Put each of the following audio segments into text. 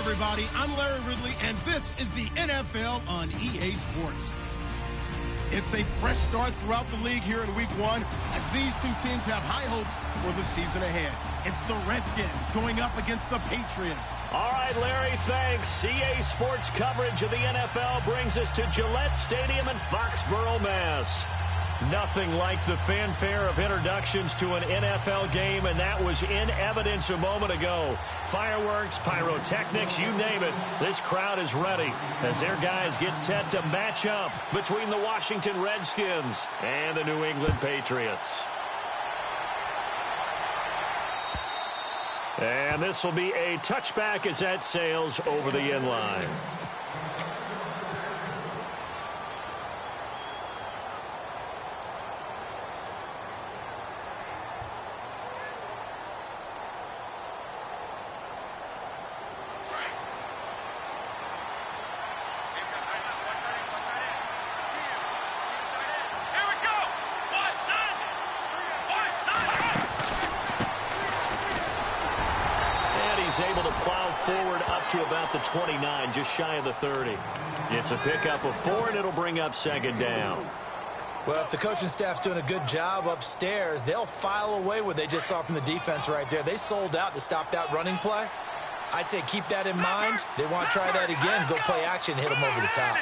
everybody. I'm Larry Ridley, and this is the NFL on EA Sports. It's a fresh start throughout the league here in Week 1 as these two teams have high hopes for the season ahead. It's the Redskins going up against the Patriots. All right, Larry, thanks. EA Sports coverage of the NFL brings us to Gillette Stadium in Foxborough, Mass. Nothing like the fanfare of introductions to an NFL game, and that was in evidence a moment ago. Fireworks, pyrotechnics, you name it. This crowd is ready as their guys get set to match up between the Washington Redskins and the New England Patriots. And this will be a touchback as that sails over the end line. Able to plow forward up to about the 29, just shy of the 30. It's a pickup of 4, and it'll bring up second down. Well, if the coaching staff's doing a good job upstairs, they'll file away what they just saw from the defense right there. They sold out to stop that running play. I'd say keep that in mind. They want to try that again, go play action, hit them over the top.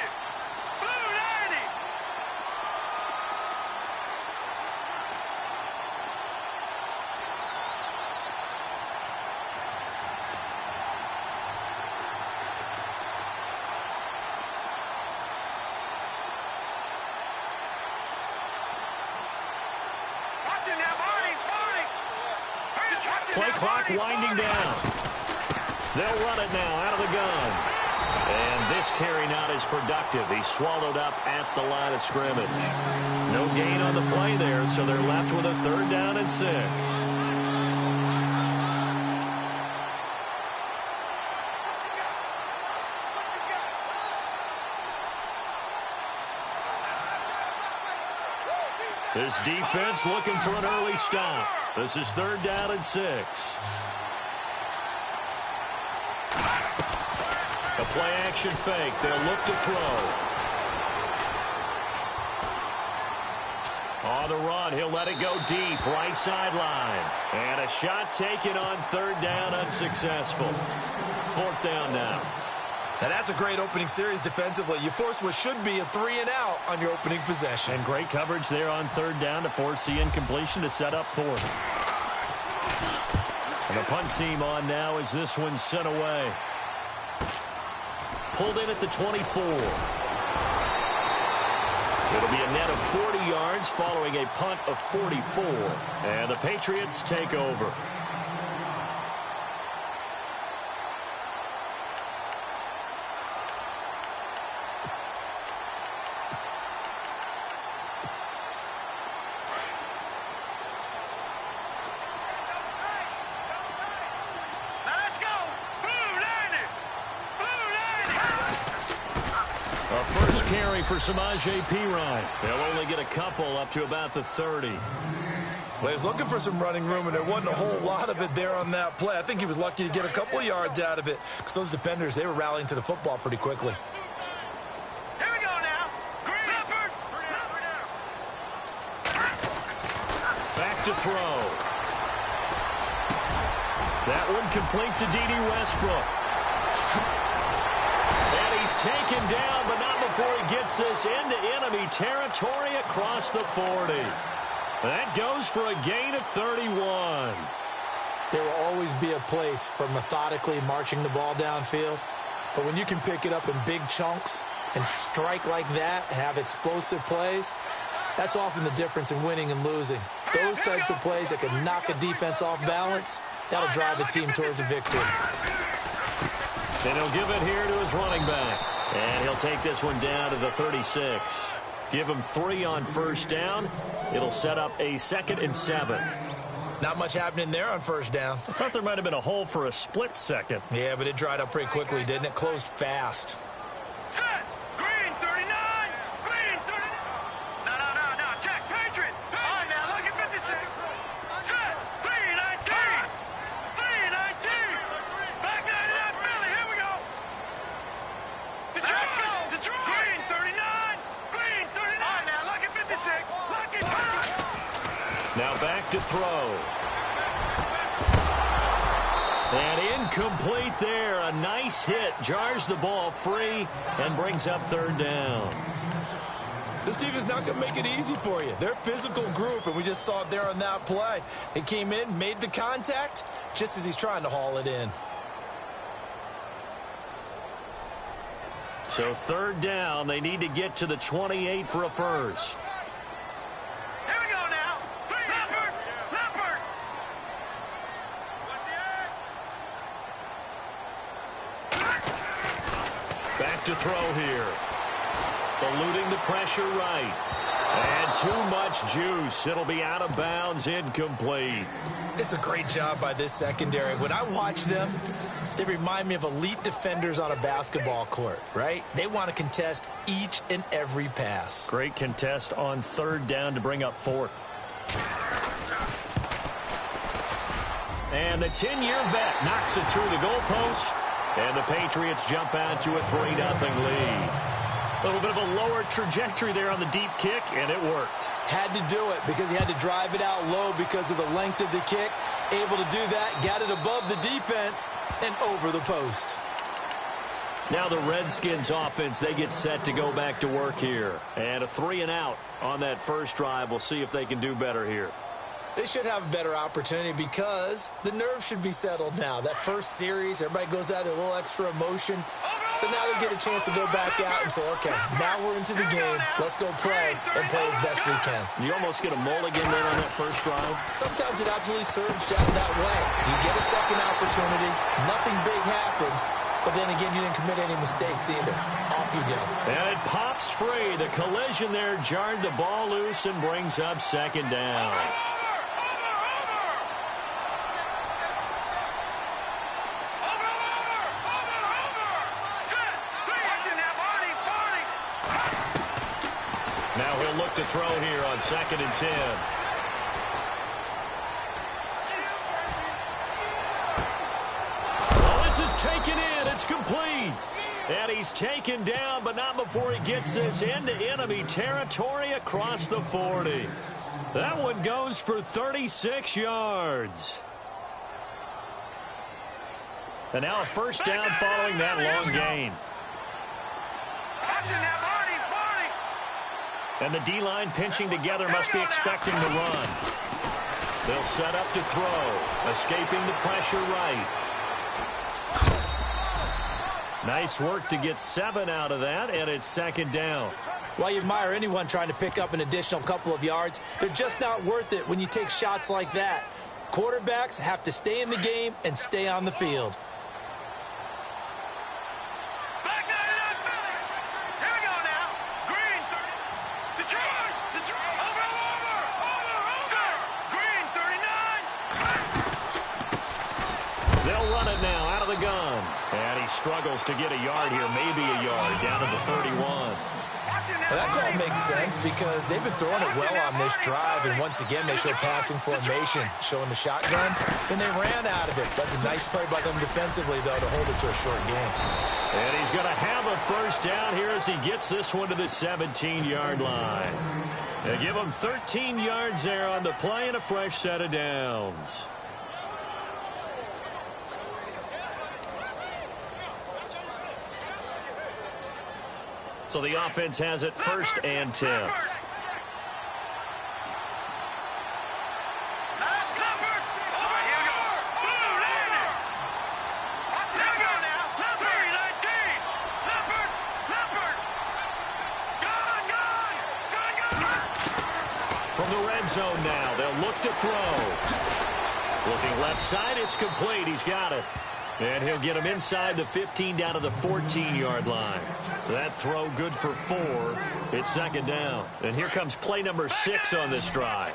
Play clock winding down. They'll run it now out of the gun. And this carry not as productive. He's swallowed up at the line of scrimmage. No gain on the play there, so they're left with a 3rd down and 6. This defense looking for an early stop. This is 3rd down and 6. A play-action fake. They'll look to throw. On the run, he'll let it go deep, right sideline. And a shot taken on 3rd down, unsuccessful. 4th down now. Now, that's a great opening series defensively. You force what should be a 3-and-out on your opening possession. And great coverage there on 3rd down to force the incompletion to set up 4th. And the punt team on now as this one's sent away. Pulled in at the 24. It'll be a net of 40 yards following a punt of 44. And the Patriots take over. For Samaje Perine. They'll only get a couple up to about the 30. Well, he was looking for some running room, and there wasn't a whole lot of it there on that play. I think he was lucky to get a couple of yards out of it because those defenders, they were rallying to the football pretty quickly. Here we go now. Back to throw. That one complete to D.D. Westbrook. And he's taken down, but not before he gets this into enemy territory across the 40. That goes for a gain of 31. There will always be a place for methodically marching the ball downfield. But when you can pick it up in big chunks and strike like that, have explosive plays, that's often the difference in winning and losing. Those types of plays that can knock a defense off balance, that'll drive a team towards a victory. And he'll give it here to his running back. And he'll take this one down to the 36. Give him 3 on 1st down. It'll set up a 2nd and 7. Not much happening there on 1st down. I thought there might have been a hole for a split second. Yeah, but it dried up pretty quickly, didn't it? Closed fast. Set. Green 39. Green 39. No. Check. Patriot. All right, now look at 56. Set. 319. 319. Back 99 Philly. Here we go. Now back to throw. And incomplete there. A nice hit. Jars the ball free and brings up third down. This defense is not going to make it easy for you. They're a physical group, and we just saw it there on that play. It came in, made the contact, just as he's trying to haul it in. So third down, they need to get to the 28 for a first. Here we go now. Leopard! Leopard! Back to throw here. Eluding the pressure right. And too much juice. It'll be out of bounds, incomplete. It's a great job by this secondary. When I watch them, they remind me of elite defenders on a basketball court, right? They want to contest each and every pass. Great contest on third down to bring up fourth. And the 10-year vet knocks it through the goalpost. And the Patriots jump out to a 3-0 lead. A little bit of a lower trajectory there on the deep kick, and it worked. Had to do it because he had to drive it out low because of the length of the kick. Able to do that, got it above the defense and over the post. Now the Redskins offense, they get set to go back to work here. And a 3-and-out on that first drive. We'll see if they can do better here. They should have a better opportunity because the nerves should be settled now. That first series, everybody goes out with a little extra emotion. So now they get a chance to go back out and say, okay, now we're into the game. Let's go play and play as best we can. You almost get a mulligan there on that first drive. Sometimes it absolutely serves John that way. You get a second opportunity. Nothing big happened. But then again, you didn't commit any mistakes either. Off you go. And it pops free. The collision there jarred the ball loose and brings up second down. Now he'll look to throw here on 2nd and 10. Well, this is taken in. It's complete. And he's taken down, but not before he gets this into enemy territory across the 40. That one goes for 36 yards. And now a first down following that long gain. And the D-line pinching together must be expecting the run. They'll set up to throw. Escaping the pressure right. Nice work to get 7 out of that, and it's second down. While you admire anyone trying to pick up an additional couple of yards, they're just not worth it when you take shots like that. Quarterbacks have to stay in the game and stay on the field. Struggles to get a yard here, maybe a yard, down to the 31. Well, that call makes sense because they've been throwing it well on this drive, and once again they show passing formation, showing the shotgun, and they ran out of it. That's a nice play by them defensively, though, to hold it to a short game. And he's going to have a first down here as he gets this one to the 17-yard line. They give him 13 yards there on the play and a fresh set of downs. So the offense has it 1st and 10. From the red zone now, they'll look to throw. Looking left side, it's complete. He's got it. And he'll get him inside the 15 down to the 14-yard line. That throw good for 4. It's second down. And here comes play number 6 on this drive.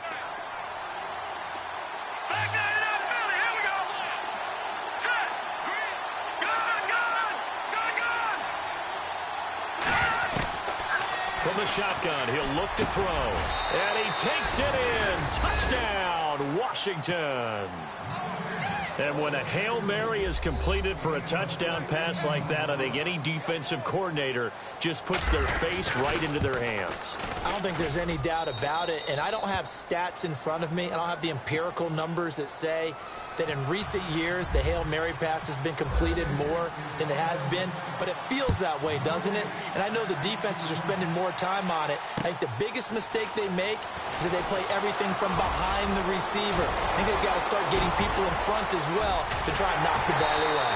From the shotgun, he'll look to throw. And he takes it in. Touchdown, Washington. And when a Hail Mary is completed for a touchdown pass like that, I think any defensive coordinator just puts their face right into their hands. I don't think there's any doubt about it, and I don't have stats in front of me. I don't have the empirical numbers that say that in recent years the Hail Mary pass has been completed more than it has been, but it feels that way, doesn't it? And I know the defenses are spending more time on it. I think the biggest mistake they make is that they play everything from behind the receiver. I think they've got to start getting people in front as well to try and knock the ball away.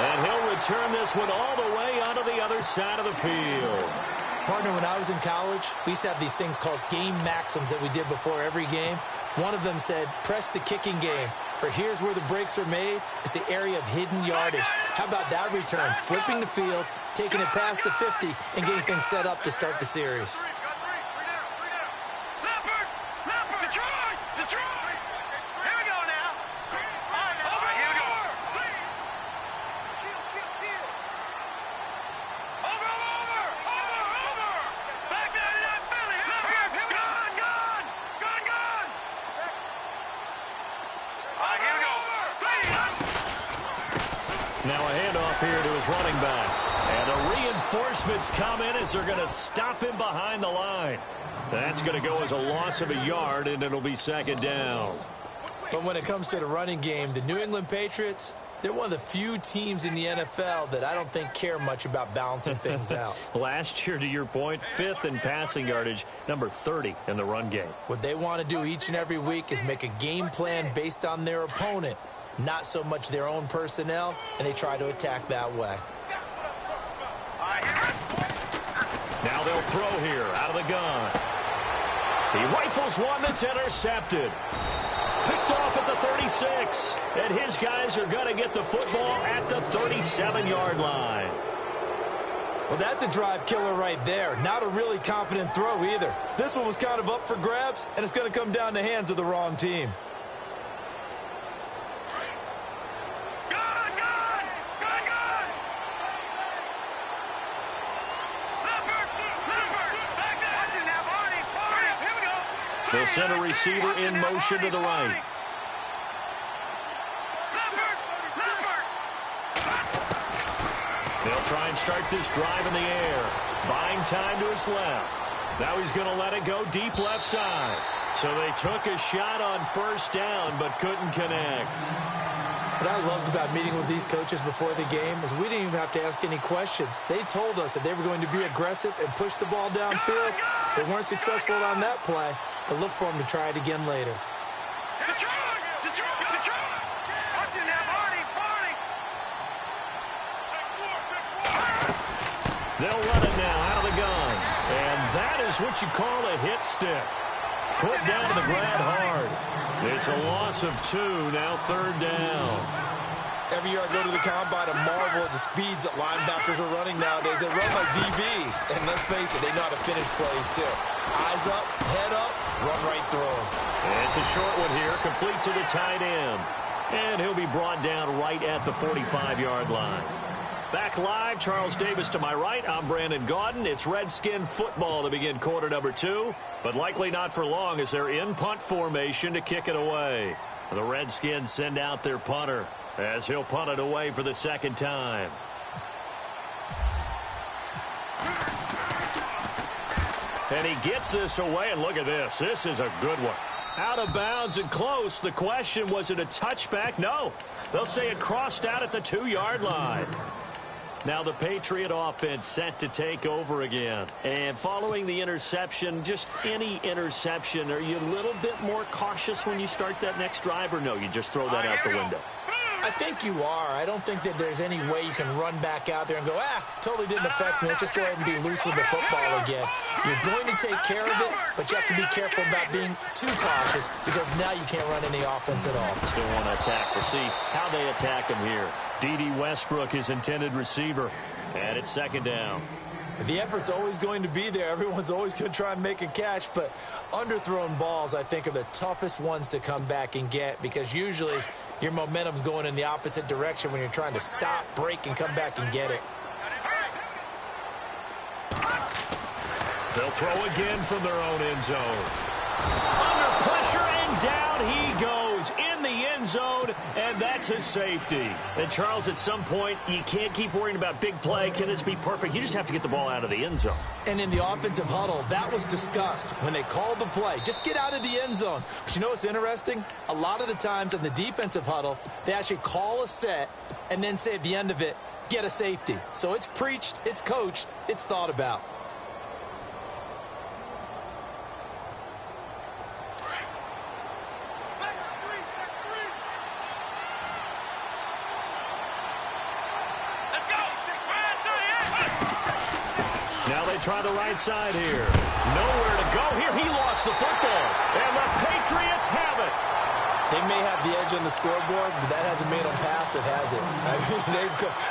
And he'll return this one all the way onto the other side of the field. Partner, when I was in college, we used to have these things called game maxims that we did before every game. One of them said, press the kicking game. For here's where the breaks are made. It's the area of hidden yardage. How about that return? Flipping the field, taking it past the 50, and getting things set up to start the series. Now a handoff here to his running back. And the reinforcements come in as they're going to stop him behind the line. That's going to go as a loss of a yard, and it'll be second down. But when it comes to the running game, the New England Patriots, they're one of the few teams in the NFL that I don't think care much about balancing things out. Last year, to your point, 5th in passing yardage, number 30 in the run game. What they want to do each and every week is make a game plan based on their opponent, not so much their own personnel, and they try to attack that way. Now they'll throw here out of the gun. He rifles one that's intercepted. Picked off at the 36. And his guys are going to get the football at the 37-yard line. Well, that's a drive killer right there. Not a really confident throw either. This one was kind of up for grabs, and it's going to come down the hands of the wrong team. They'll send a receiver in motion to the right. They'll try and start this drive in the air. Buying time to his left. Now he's going to let it go deep left side. So they took a shot on first down but couldn't connect. What I loved about meeting with these coaches before the game is we didn't even have to ask any questions. They told us that they were going to be aggressive and push the ball downfield. They weren't successful on that play, but look for them to try it again later. They'll run it now out of the gun. And that is what you call a hit stick. Put down to the ground hard. It's a loss of 2, now third down. Every year I go to the combine and marvel at the speeds that linebackers are running nowadays. They run like DBs. And let's face it, they know how to finish plays too. Eyes up, head up, run right through them. It's a short one here, complete to the tight end. And he'll be brought down right at the 45-yard line. Back live, Charles Davis to my right. I'm Brandon Gaudin. It's Redskin football to begin quarter number 2, but likely not for long as they're in punt formation to kick it away. The Redskins send out their punter as he'll punt it away for the second time. And he gets this away, and look at this. This is a good one. Out of bounds and close. The question, was it a touchback? No. They'll say it crossed out at the 2-yard line. Now the Patriot offense set to take over again. And following the interception, just any interception, are you a little bit more cautious when you start that next drive, or no, you just throw that out the window? I think you are. I don't think that there's any way you can run back out there and go, totally didn't affect me. Let's just go ahead and be loose with the football again. You're going to take care of it, but you have to be careful about being too cautious because now you can't run any offense at all. Still want to attack. We'll see how they attack him here. D.D. Westbrook, his intended receiver, and it's second down. The effort's always going to be there. Everyone's always going to try and make a catch, but underthrown balls, I think, are the toughest ones to come back and get because usually your momentum's going in the opposite direction when you're trying to stop, break, and come back and get it. They'll throw again from their own end zone. Under pressure, and down he goes in the end end zone, and that's a safety. And, Charles, at some point, you can't keep worrying about big play. Can this be perfect? You just have to get the ball out of the end zone. And in the offensive huddle, that was discussed when they called the play. Just get out of the end zone. But you know what's interesting? A lot of the times in the defensive huddle, they actually call a set and then say at the end of it, get a safety. So it's preached, it's coached, it's thought about. Now they try the right side here. Nowhere to go here. He lost the football. And the Patriots have it. They may have the edge on the scoreboard, but that hasn't made them passive, has it? I mean,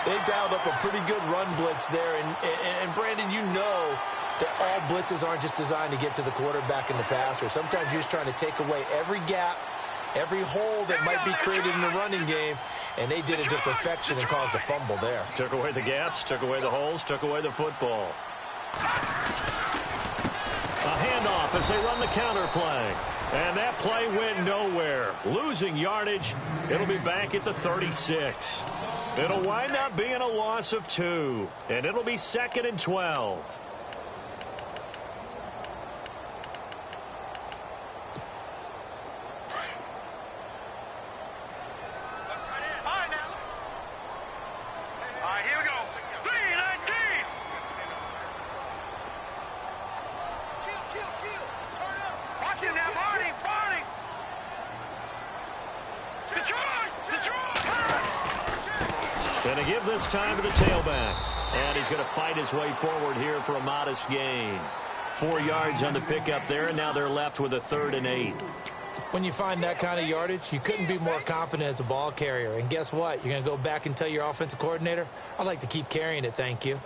they've dialed up a pretty good run blitz there. And Brandon, you know that all blitzes aren't just designed to get to the quarterback and the passer. Sometimes you're just trying to take away every gap, every hole that might be created in the running game, and they did it to perfection and caused a fumble there. Took away the gaps, took away the holes, took away the football. A handoff as they run the counter play. And that play went nowhere. Losing yardage. It'll be back at the 36. It'll wind up being a loss of 2. And it'll be 2nd and 12. Going to give this time to the tailback. And he's going to fight his way forward here for a modest gain. 4 yards on the pickup there, and now they're left with a 3rd and 8. When you find that kind of yardage, you couldn't be more confident as a ball carrier. And guess what? You're going to go back and tell your offensive coordinator, I'd like to keep carrying it, thank you.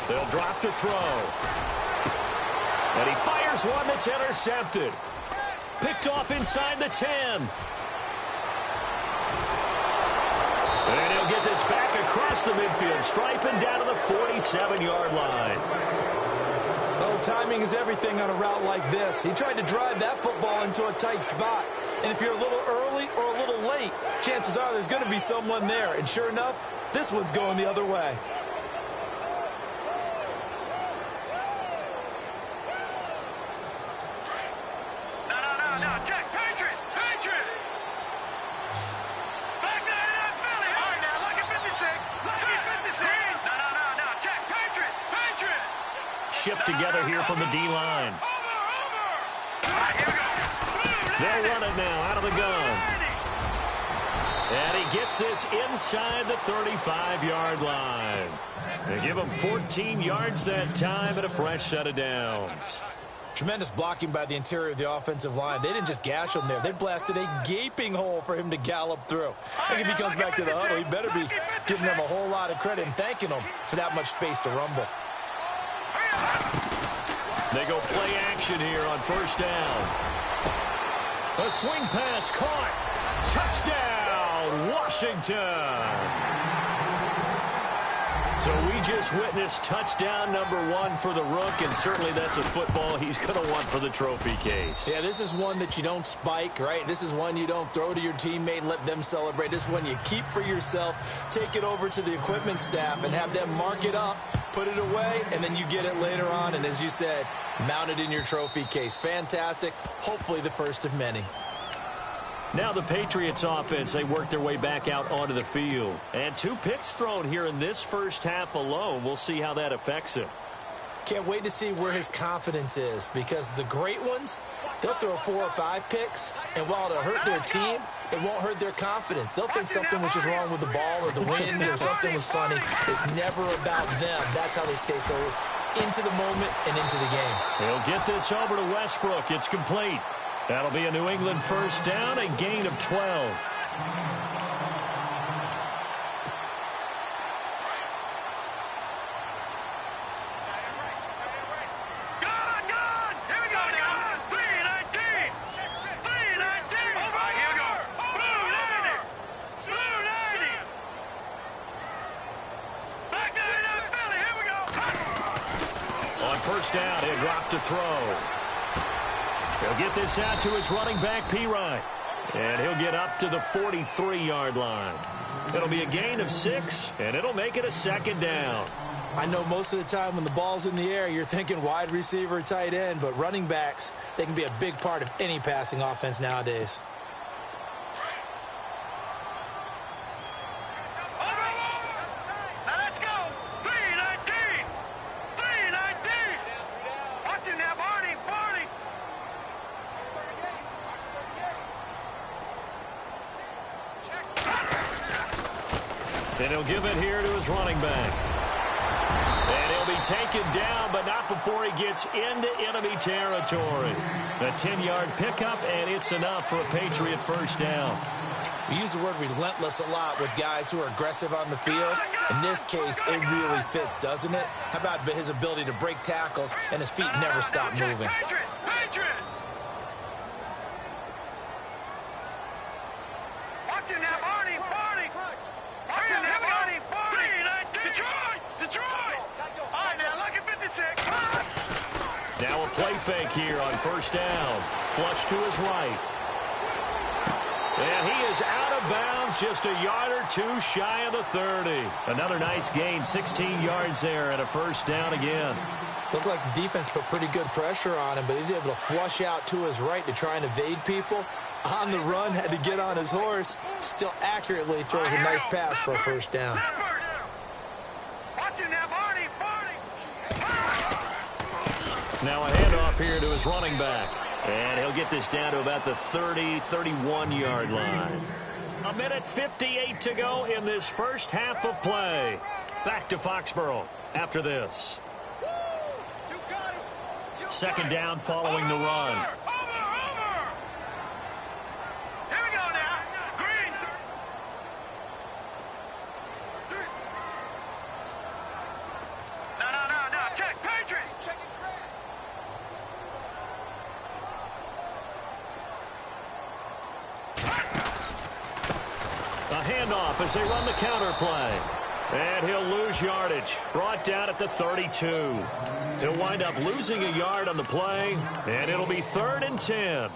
They'll drop to throw. And he fires one that's intercepted. Picked off inside the 10. And he'll get this back across the midfield, striping down to the 47-yard line. Oh, timing is everything on a route like this. He tried to drive that football into a tight spot. And if you're a little early or a little late, chances are there's going to be someone there. And sure enough, this one's going the other way. Shift together here from the D-line. They'll run it now out of the gun. And he gets this inside the 35-yard line. They give him 14 yards that time and a fresh set of downs. Tremendous blocking by the interior of the offensive line. They didn't just gash him there. They blasted a gaping hole for him to gallop through. I think if he comes back to the huddle, he better be giving them a whole lot of credit and thanking them for that much space to rumble. They go play action here on 1st down. A swing pass caught. Touchdown, Washington. So we just witnessed touchdown number 1 for the Rook, and certainly that's a football he's going to want for the trophy case. Yeah, this is one that you don't spike, right? This is one you don't throw to your teammate and let them celebrate. This is one you keep for yourself, take it over to the equipment staff, and have them mark it up, put it away, and then you get it later on, and as you said, mount it in your trophy case. Fantastic. Hopefully the first of many. Now the Patriots offense, they work their way back out onto the field. And 2 picks thrown here in this first half alone. We'll see how that affects him. Can't wait to see where his confidence is, because the great ones, they'll throw 4 or 5 picks, and while it'll hurt their team, it won't hurt their confidence. They'll think something was just wrong with the ball or the wind or something was funny. It's never about them. That's how they stay so into the moment and into the game. He'll get this over to Westbrook. It's complete. That'll be a New England first down, a gain of 12. On first down, he'll drop to throw. He'll get this out to his running back, P-Ryan. And he'll get up to the 43-yard line. It'll be a gain of 6, and it'll make it a second down. I know most of the time when the ball's in the air, you're thinking wide receiver, tight end, but running backs, they can be a big part of any passing offense nowadays. Now let's go. 3-19. 3-19. Watch him now, Barney. And he'll give it here to his running back. And he'll be taken down, but not before he gets into enemy territory. A 10-yard pickup, and it's enough for a Patriot first down. We use the word relentless a lot with guys who are aggressive on the field. In this case, it really fits, doesn't it? How about his ability to break tackles and his feet never stop moving? Patriot. Watch him now, Barney. Watch him now, Barney. 3-19. Detroit. All right, now look at 56. Now a play fake here on first down. Flush to his right. And he is out of bounds, just a yard or two shy of the 30. Another nice gain, 16 yards there, and a first down again. Looked like the defense put pretty good pressure on him, but he's able to flush out to his right to try and evade people. On the run, had to get on his horse. Still accurately throws a nice pass for a first down. Watch him now, Barney. Now a handoff here to his running back. And he'll get this down to about the 30, 31-yard line. 1:58 to go in this first half of play. Back to Foxborough after this. Second down following the run. Here we go now. Green. No. Check, Patriot. A handoff as they run the counter play. And he'll lose yardage. Brought down at the 32. He'll wind up losing a yard on the play, and it'll be 3rd and 10.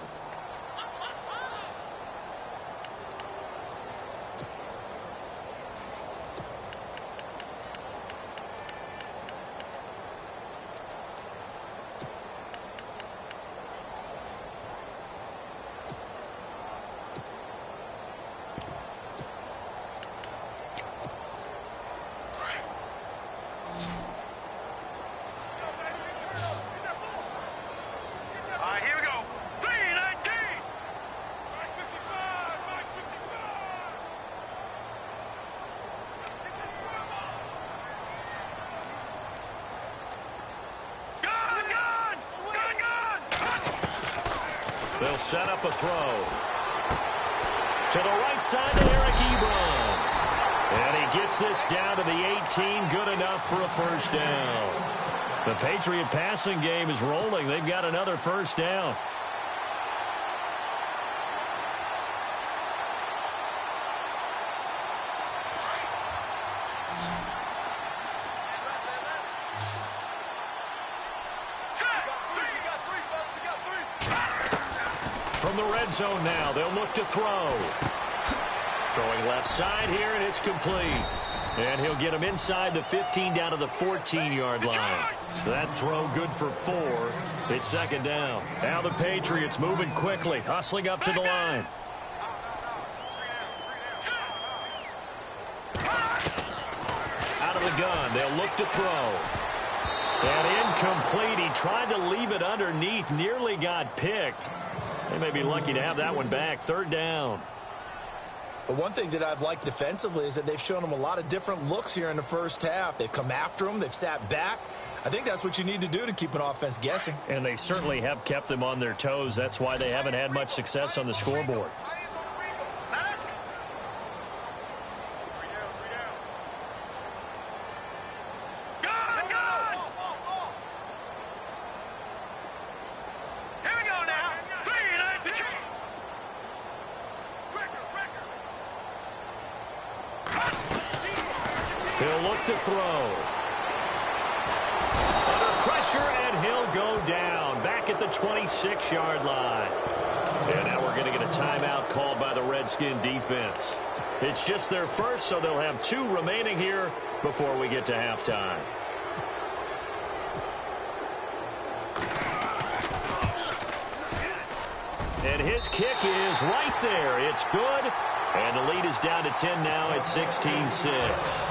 They'll set up a throw. To the right side to Eric Ebron. And he gets this down to the 18. Good enough for a first down. The Patriot passing game is rolling. They've got another first down. From the red zone now, they'll look to throw. Throwing left side here, and it's complete. And he'll get him inside the 15 down to the 14-yard line. That throw good for 4. It's second down. Now the Patriots moving quickly, hustling up to the line. Out of the gun, they'll look to throw. And incomplete. He tried to leave it underneath, nearly got picked. They may be lucky to have that one back. Third down. But one thing that I've liked defensively is that they've shown him a lot of different looks here in the first half. They've come after him. They've sat back. I think that's what you need to do to keep an offense guessing. And they certainly have kept them on their toes. That's why they haven't had much success on the scoreboard. He'll look to throw. Under pressure pressure, and he'll go down. Back at the 26-yard line. And now we're going to get a timeout called by the Redskin defense. It's just their first, so they'll have 2 remaining here before we get to halftime. And his kick is right there. It's good. And the lead is down to 10 now at 16-6.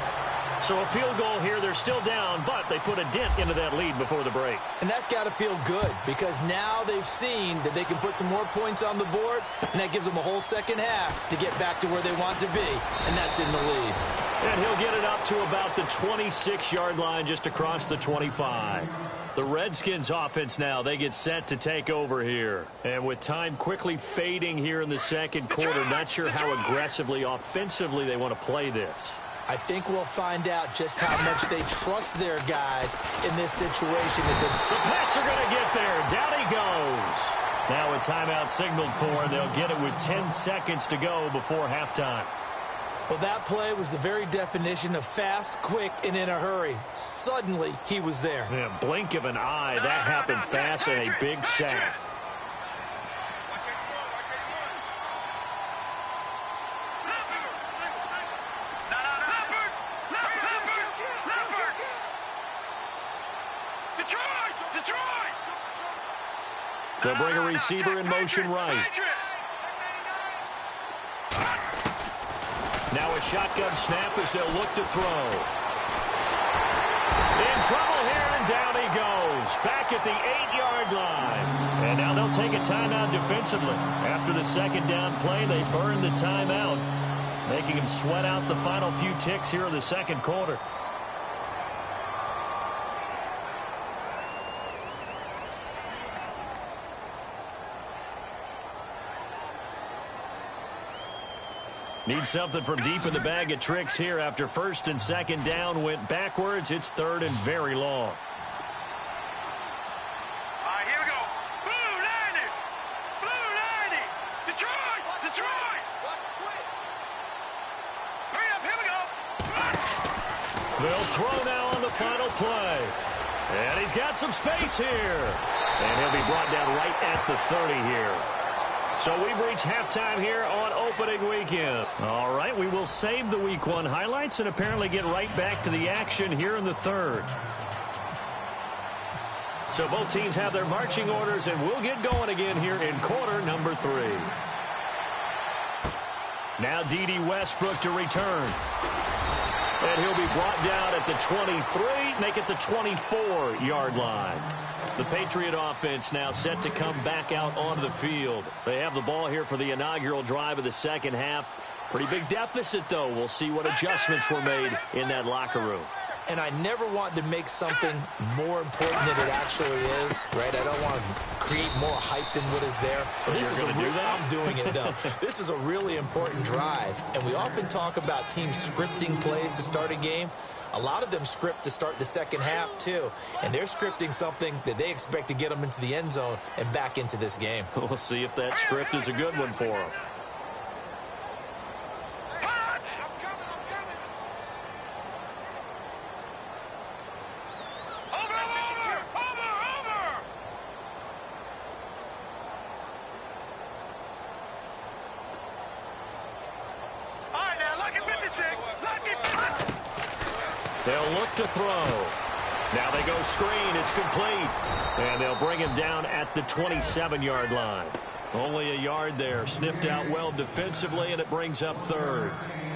So a field goal here. They're still down, but they put a dent into that lead before the break. And that's got to feel good because now they've seen that they can put some more points on the board, and that gives them a whole second half to get back to where they want to be, and that's in the lead. And he'll get it up to about the 26-yard line just across the 25. The Redskins offense now, they get set to take over here. And with time quickly fading here in the second quarter, not sure how aggressively, offensively they want to play this. I think we'll find out just how much they trust their guys in this situation. The Pats are going to get there. Down he goes. Now a timeout signaled for, and they'll get it with 10 seconds to go before halftime. Well, that play was the very definition of fast, quick, and in a hurry. Suddenly, he was there. Yeah, blink of an eye. That happened fast and a big sack. They'll bring a receiver in motion right. Now a shotgun snap as they'll look to throw. In trouble here, and down he goes. Back at the 8-yard line. And now they'll take a timeout defensively. After the second down play, they burn the timeout, making him sweat out the final few ticks here in the second quarter. Need something from deep in the bag of tricks here after first and second down went backwards. It's third and very long. All right, here we go. Blue 90. Blue 90. Detroit. Detroit. Watch quick. Hurry up. Here we go. They'll throw now on the final play. And he's got some space here. And he'll be brought down right at the 30 here. So we've reached halftime here on opening weekend. All right, we will save the Week 1 highlights and apparently get right back to the action here in the third. So both teams have their marching orders, and we'll get going again here in quarter number 3. Now D.D. Westbrook to return. And he'll be brought down at the 23, make it the 24-yard line. The Patriot offense now set to come back out onto the field. They have the ball here for the inaugural drive of the second half. Pretty big deficit, though. We'll see what adjustments were made in that locker room. And I never want to make something more important than it actually is, right? I don't want to create more hype than what is there. But this is I'm doing it, though. This is a really important drive. And we often talk about teams scripting plays to start a game. A lot of them script to start the second half, too. And they're scripting something that they expect to get them into the end zone and back into this game. We'll see if that script is a good one for them. They'll look to throw. Now they go screen. It's complete. And they'll bring him down at the 27-yard line. Only a yard there. Sniffed out well defensively, and it brings up third.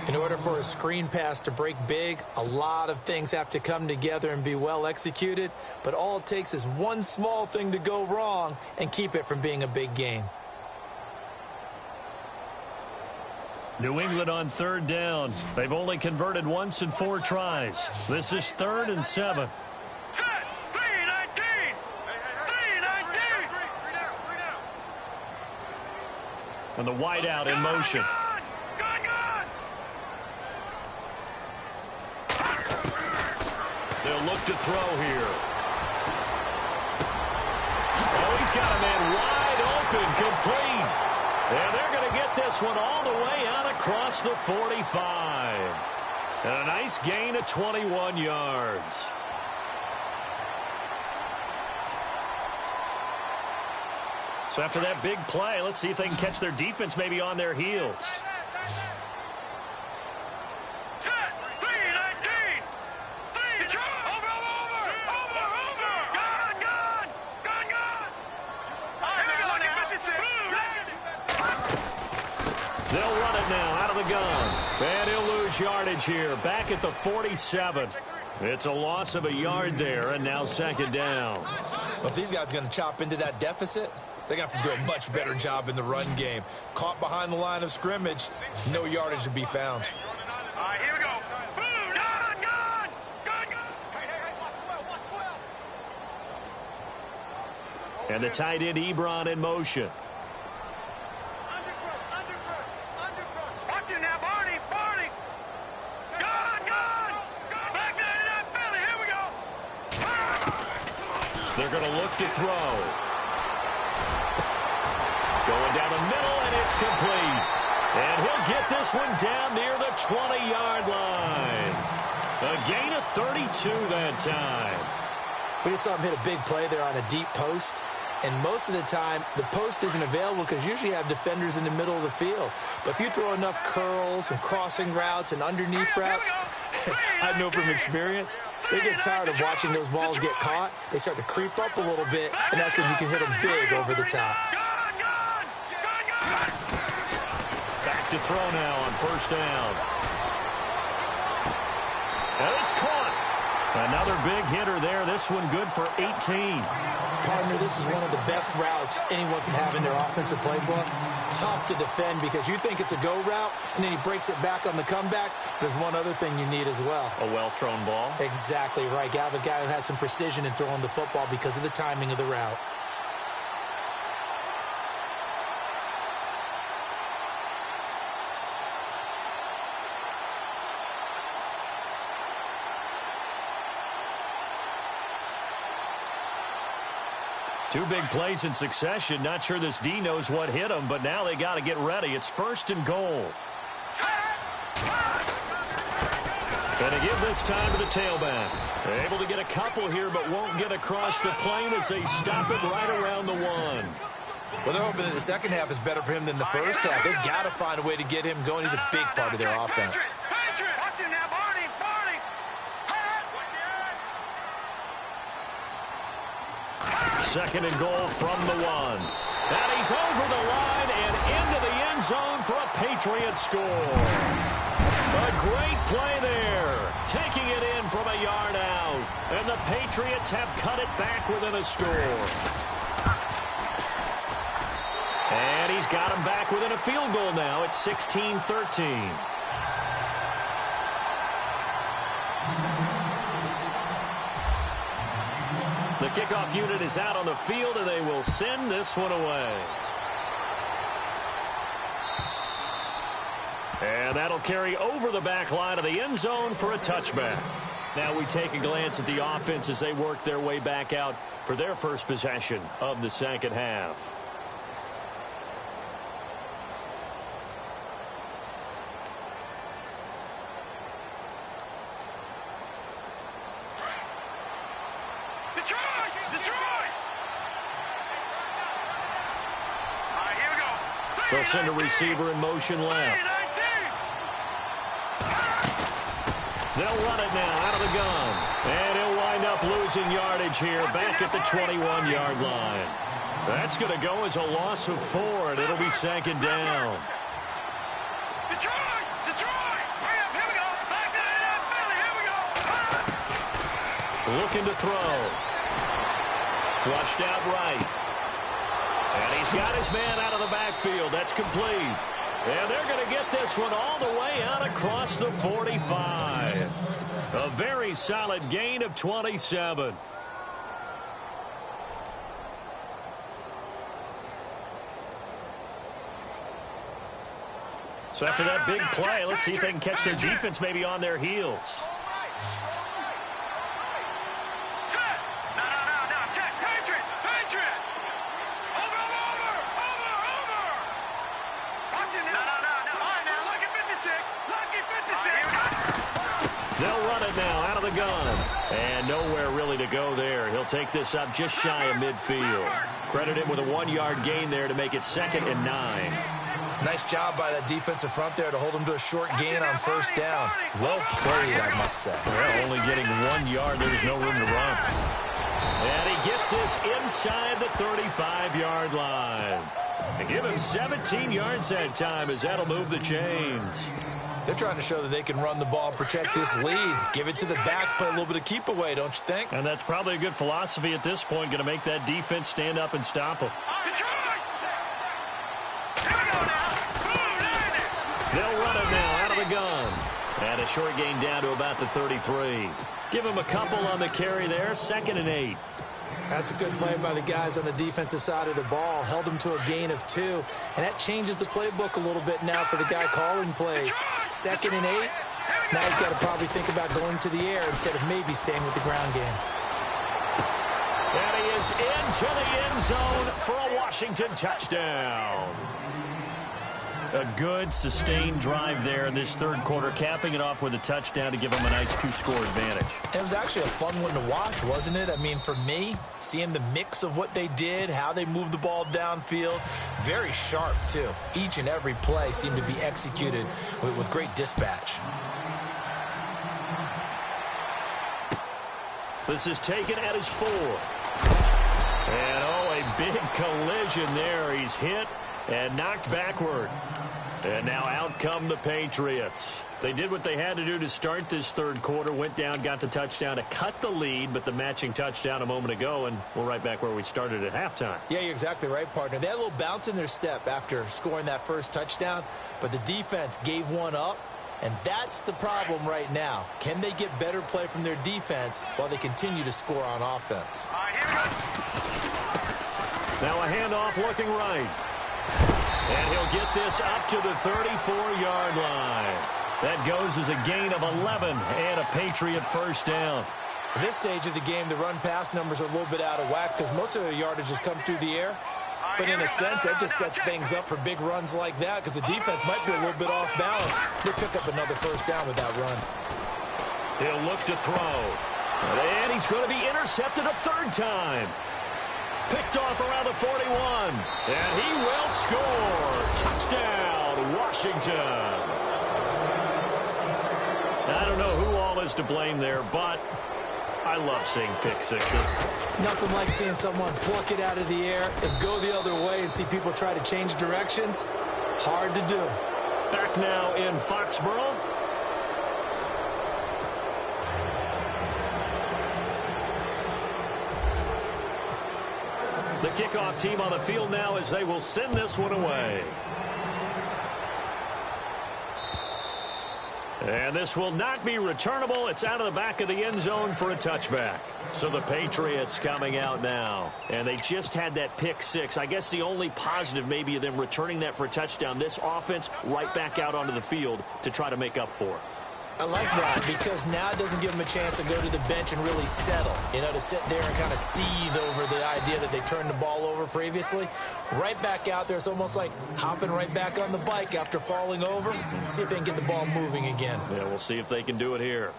In order for a screen pass to break big, a lot of things have to come together and be well executed. But all it takes is one small thing to go wrong and keep it from being a big game. New England on third down. They've only converted once in 4 tries. This is 3rd and 7. Set. 319. 319. And the wideout in motion. Good. They'll look to throw here. Oh, he's got a man wide open, complete. And they're going to get this one all the way out across the 45. And a nice gain of 21 yards. So after that big play, let's see if they can catch their defense maybe on their heels. They'll run it now out of the gun. And he'll lose yardage here. Back at the 47. It's a loss of a yard there, and now second down. Well, if these guys are going to chop into that deficit, they're going to have to do a much better job in the run game. Caught behind the line of scrimmage, no yardage to be found. All right, here we go. And the tight end Ebron in motion. Watch it now, Barney. Gun. Back there to that Philly. Here we go. They're going to look to throw. Going down the middle, and it's complete. And he'll get this one down near the 20-yard line. A gain of 32 that time. We just saw him hit a big play there on a deep post. And most of the time, the post isn't available because usually you have defenders in the middle of the field. But if you throw enough curls and crossing routes and underneath routes, I know from experience, they get tired of watching those balls get caught. They start to creep up a little bit, and that's when you can hit them big over the top. Back to throw now on first down. And it's caught. Another big hitter there. This one good for 18. Partner, this is one of the best routes anyone can have in their offensive playbook. Tough to defend because you think it's a go route, and then he breaks it back on the comeback. There's one other thing you need as well. A well-thrown ball. Exactly right. You have a guy who has some precision in throwing the football because of the timing of the route. Two big plays in succession. Not sure this D knows what hit him, but now they got to get ready. It's first and goal. Going to give this time to the tailback. They're able to get a couple here, but won't get across the plane as they stop it right around the one. Well, they're hoping that the second half is better for him than the first half. They've got to find a way to get him going. He's a big part of their offense. Second and goal from the one. And he's over the line and into the end zone for a Patriot score. A great play there. Taking it in from a yard out. And the Patriots have cut it back within a score. And he's got him back within a field goal now. It's 16-13. The kickoff unit is out on the field, and they will send this one away. And that'll carry over the back line of the end zone for a touchback. Now we take a glance at the offense as they work their way back out for their first possession of the second half. They'll send a receiver in motion left. They'll run it now out of the gun. And he'll wind up losing yardage here back at the 21-yard line. That's going to go as a loss of 4, and it'll be second down. Looking to throw. Flushed out right. And he's got his man out of the backfield. That's complete. And they're going to get this one all the way out across the 45. A very solid gain of 27. So after that big play, let's see if they can catch their defense maybe on their heels. They'll run it now out of the gun. And nowhere really to go there. He'll take this up just shy of midfield. Credit him with a 1-yard gain there to make it 2nd and 9. Nice job by that defensive front there to hold him to a short gain on first down. Well played, I must say. Well, only getting 1 yard. There's no room to run. And he gets this inside the 35-yard line. And give him 17 yards that time as that'll move the chains. They're trying to show that they can run the ball and protect this lead. Give it to the backs, play a little bit of keep away, don't you think? And that's probably a good philosophy at this point, going to make that defense stand up and stop them. They'll run it now out of the gun. And a short gain down to about the 33. Give him a couple on the carry there, 2nd and 8. That's a good play by the guys on the defensive side of the ball. Held him to a gain of 2. And that changes the playbook a little bit now for the guy calling plays. 2nd and 8. Now he's got to probably think about going to the air instead of maybe staying with the ground game. And he is into the end zone for a Washington touchdown. A good, sustained drive there in this third quarter, capping it off with a touchdown to give them a nice 2-score advantage. It was actually a fun one to watch, wasn't it? I mean, for me, seeing the mix of what they did, how they moved the ball downfield, very sharp, too. Each and every play seemed to be executed with great dispatch. This is taken at his 4. And, oh, a big collision there. He's hit and knocked backward. And now out come the Patriots. They did what they had to do to start this third quarter, went down, got the touchdown to cut the lead, but the matching touchdown a moment ago, and we're right back where we started at halftime. Yeah, you're exactly right, partner. They had a little bounce in their step after scoring that first touchdown, but the defense gave one up, and that's the problem right now. Can they get better play from their defense while they continue to score on offense? Now a handoff looking right. And he'll get this up to the 34-yard line. That goes as a gain of 11 and a Patriot first down. At this stage of the game, the run-pass numbers are a little bit out of whack because most of the yardage has come through the air. But in a sense, that just sets things up for big runs like that because the defense might be a little bit off balance. They'll pick up another first down with that run. He'll look to throw. And he's going to be intercepted a third time. Picked off around the 41. And he will score. Touchdown, Washington. I don't know who all is to blame there, but I love seeing pick sixes. Nothing like seeing someone pluck it out of the air and go the other way and see people try to change directions. Hard to do. Back now in Foxborough. The kickoff team on the field now as they will send this one away. And this will not be returnable. It's out of the back of the end zone for a touchback. So the Patriots coming out now. And they just had that pick six. I guess the only positive maybe of them returning that for a touchdown. This offense right back out onto the field to try to make up for it. I like that because now it doesn't give them a chance to go to the bench and really settle, you know, to sit there and kind of seethe over the idea that they turned the ball over previously. Right back out there, it's almost like hopping right back on the bike after falling over. See if they can get the ball moving again. Yeah, we'll see if they can do it here.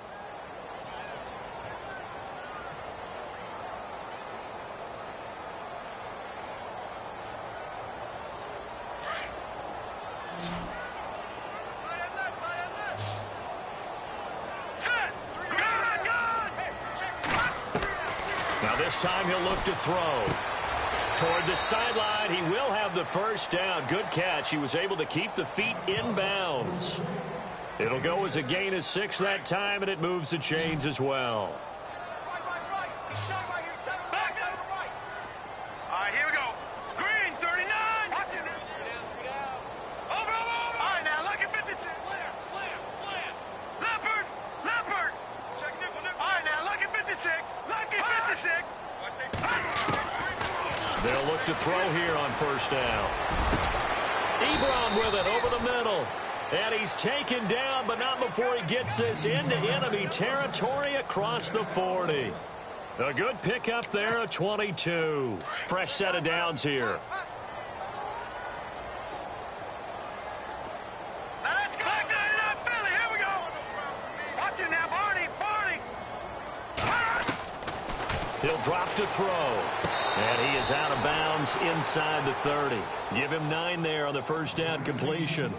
Now this time he'll look to throw. Toward the sideline, he will have the first down. Good catch. He was able to keep the feet in bounds. It'll go as a gain of 6 that time, and it moves the chains as well. All right, here we go. Green, 39. Watch it. Over. All right, now look at 56. Slam. Leopard. Check nickel. All right, now look at 56. Look at 56. They'll look to throw here on first down. Ebron with it over the middle. And he's taken down, but not before he gets this into enemy territory across the 40. A good pickup there, a 22. Fresh set of downs here. Now let's go. Back 99 Philly. Here we go. Watch it now, Barney. He'll drop to throw. And he is out of bounds inside the 30. Give him 9 there on the first down completion.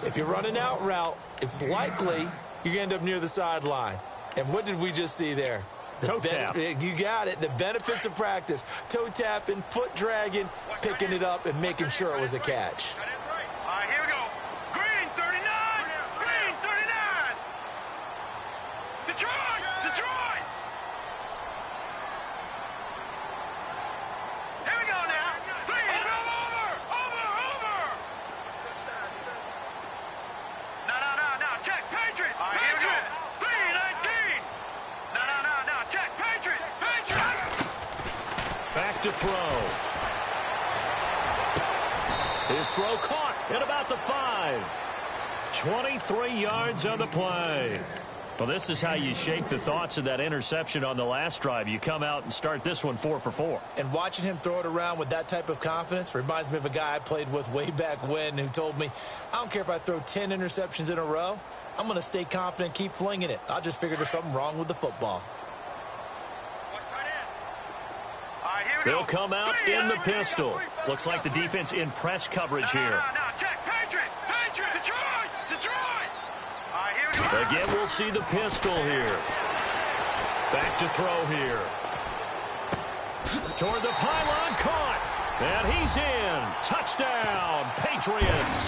If you're running out route, it's likely you're going to end up near the sideline. And what did we just see there? Toe tap. You got it. The benefits of practice. Toe tapping, foot dragging, picking it up, and making sure it was a catch. All right, here we go. Green 39. Green 39. Detroit. Detroit. Here we go now. Please. Over. No. Check. Patriot. All right, here we go. 319. No. Check. Patriot. Back to throw. His throw caught at about the 5. 23 yards on the play. Well, this is how you shape the thoughts of that interception on the last drive. You come out and start this one 4 for 4. And watching him throw it around with that type of confidence reminds me of a guy I played with way back when who told me, I don't care if I throw 10 interceptions in a row. I'm going to stay confident, keep flinging it. I just figured there's something wrong with the football. They'll come out in the pistol. Looks like the defense in press coverage here. Check. Patriot. Detroit. All right, here we go. Again, we'll see the pistol here. Back to throw here. Toward the pylon, caught. And he's in. Touchdown, Patriots.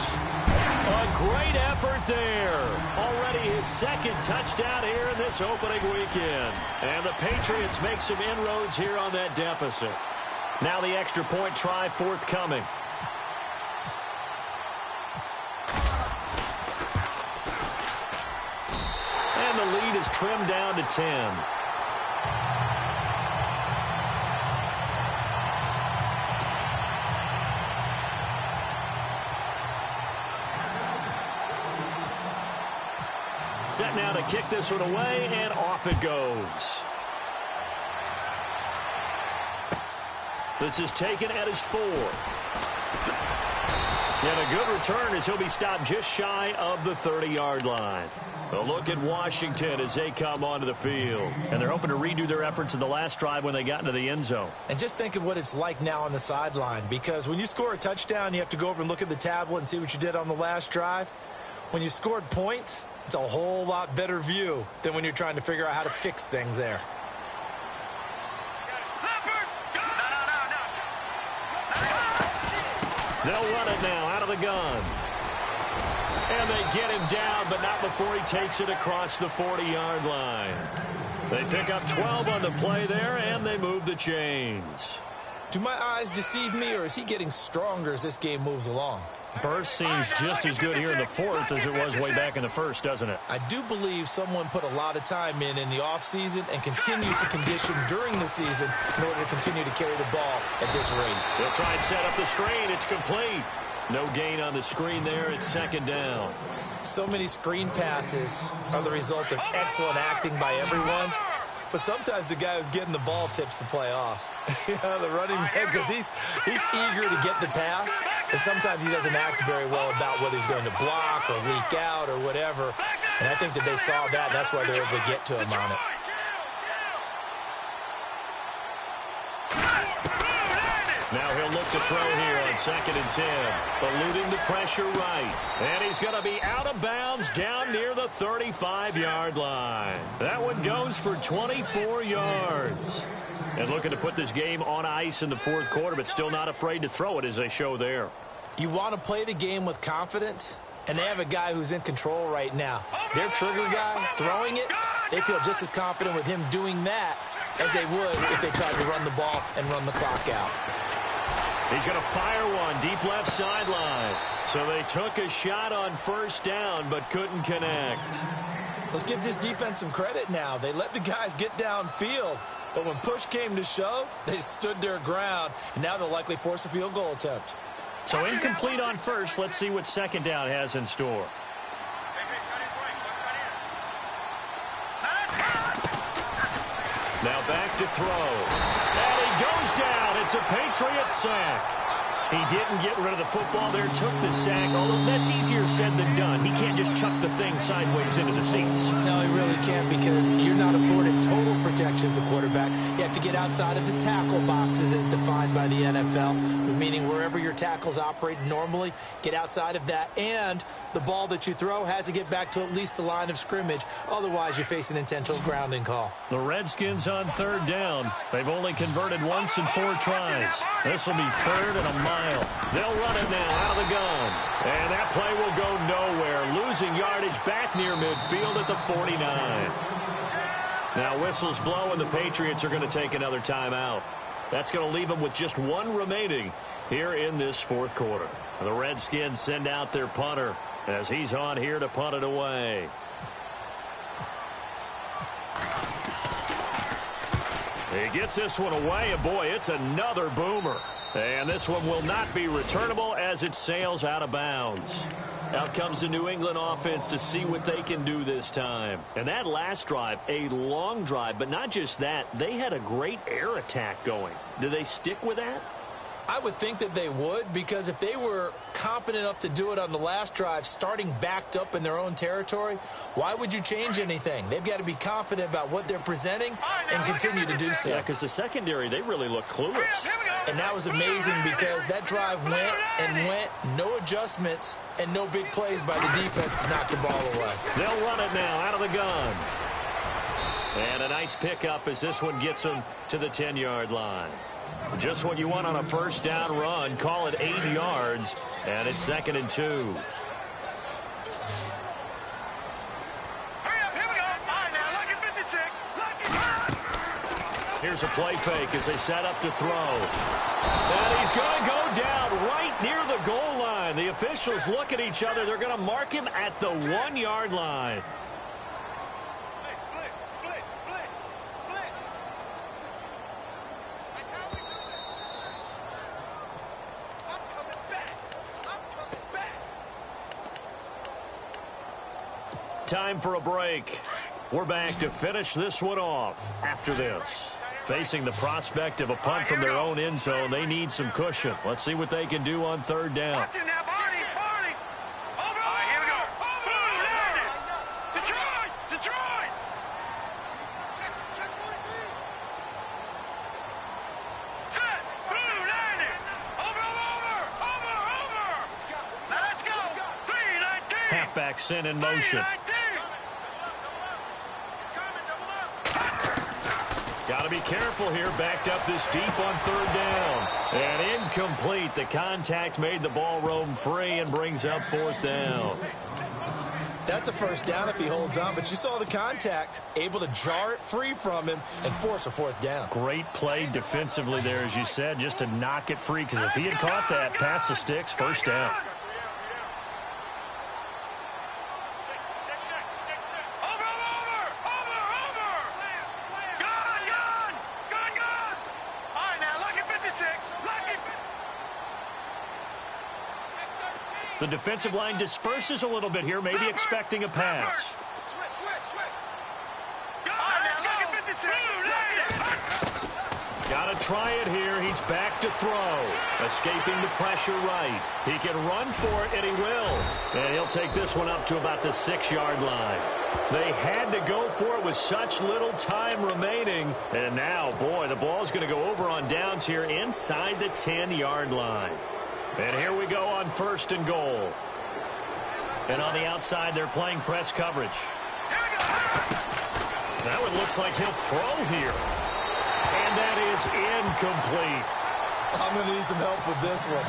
A great effort there. Already his second touchdown here in this opening weekend. And the Patriots make some inroads here on that deficit. Now the extra point try forthcoming. And the lead is trimmed down to 10. Set now to kick this one away, and off it goes. This is taken at his 4. And a good return as he'll be stopped just shy of the 30-yard line. A look at Washington as they come onto the field. And they're hoping to redo their efforts in the last drive when they got into the end zone. And just think of what it's like now on the sideline, because when you score a touchdown, you have to go over and look at the tablet and see what you did on the last drive. When you scored points, it's a whole lot better view than when you're trying to figure out how to fix things there. They'll run it now out of the gun. And they get him down, but not before he takes it across the 40-yard line. They pick up 12 on the play there, and they move the chains. Do my eyes deceive me, or is he getting stronger as this game moves along? Burst seems just as good here in the 4th as it was way back in the 1st, doesn't it? I do believe someone put a lot of time in the offseason and continues to condition during the season in order to continue to carry the ball at this rate. They'll try and set up the screen. It's complete. No gain on the screen there. It's second down. So many screen passes are the result of excellent acting by everyone. But sometimes the guy who's getting the ball tips the play off. The running back, because he's eager to get the pass, and sometimes he doesn't act very well about whether he's going to block or leak out or whatever. And I think that they saw that, and that's why they're able to get to him on it. Now he'll look to throw here on 2nd and 10. Eluding the pressure right. And he's going to be out of bounds down near the 35-yard line. That one goes for 24 yards. And looking to put this game on ice in the 4th quarter, but still not afraid to throw it as they show there. You want to play the game with confidence, and they have a guy who's in control right now. Their trigger guy throwing it, they feel just as confident with him doing that as they would if they tried to run the ball and run the clock out. He's going to fire one deep left sideline. So they took a shot on 1st down but couldn't connect. Let's give this defense some credit now. They let the guys get downfield, but when push came to shove, they stood their ground, and now they'll likely force a field goal attempt. So incomplete on 1st. Let's see what 2nd down has in store. Now back to throw. And he goes down. It's a Patriot sack. He didn't get rid of the football there, took the sack, although that's easier said than done. He can't just chuck the thing sideways into the seats. No, he really can't, because you're not afforded total protection as a quarterback. You have to get outside of the tackle boxes as defined by the NFL, meaning wherever your tackles operate normally, get outside of that, and the ball that you throw has to get back to at least the line of scrimmage. Otherwise, you face an intentional grounding call. The Redskins on third down. They've only converted once in 4 tries. This will be third and a mile. They'll run it now out of the gun. And that play will go nowhere. Losing yardage back near midfield at the 49. Now whistles blow, and the Patriots are going to take another timeout. That's going to leave them with just 1 remaining here in this fourth quarter. The Redskins send out their punter as he's on here to punt it away. He gets this one away, and boy, it's another boomer. And this one will not be returnable as it sails out of bounds. Out comes the New England offense to see what they can do this time. And that last drive, a long drive, but not just that, they had a great air attack going. Do they stick with that? I would think that they would, because if they were competent enough to do it on the last drive, starting backed up in their own territory, why would you change anything? They've got to be confident about what they're presenting and continue to do so. Yeah, because the secondary, they really look clueless. And that was amazing, because that drive went and went, no adjustments, and no big plays by the defense to knock the ball away. They'll run it now out of the gun. And a nice pickup as this one gets them to the 10-yard line. Just what you want on a first down run. Call it 8 yards, and it's 2nd and 2. Hurry up, here we go. All right, now, lucky 56. Lucky. Here's a play fake as they set up to throw. And he's going to go down right near the goal line. The officials look at each other. They're going to mark him at the 1-yard line. Time for a break. We're back to finish this one off after this. Facing the prospect of a punt from their own end zone, they need some cushion. Let's see what they can do on third down. Watch it now, Barney. Over. All right, here we go. Boom, landed. Detroit. Set. Boom, landed. Over. Now let's go. 3-19. Halfback sent in motion. Got to be careful here. Backed up this deep on third down. And incomplete. The contact made the ball roam free and brings up 4th down. That's a first down if he holds on, but you saw the contact, able to jar it free from him and force a 4th down. Great play defensively there, as you said, just to knock it free, because if he had caught that past the sticks, first down. The defensive line disperses a little bit here, maybe expecting a pass. Got to try it here. He's back to throw. Escaping the pressure right. He can run for it, and he will. And he'll take this one up to about the 6-yard line. They had to go for it with such little time remaining. And now, boy, the ball's going to go over on downs here inside the 10-yard line. And here we go on 1st and goal. And on the outside, they're playing press coverage. That one looks like he'll throw here. And that is incomplete. I'm going to need some help with this one.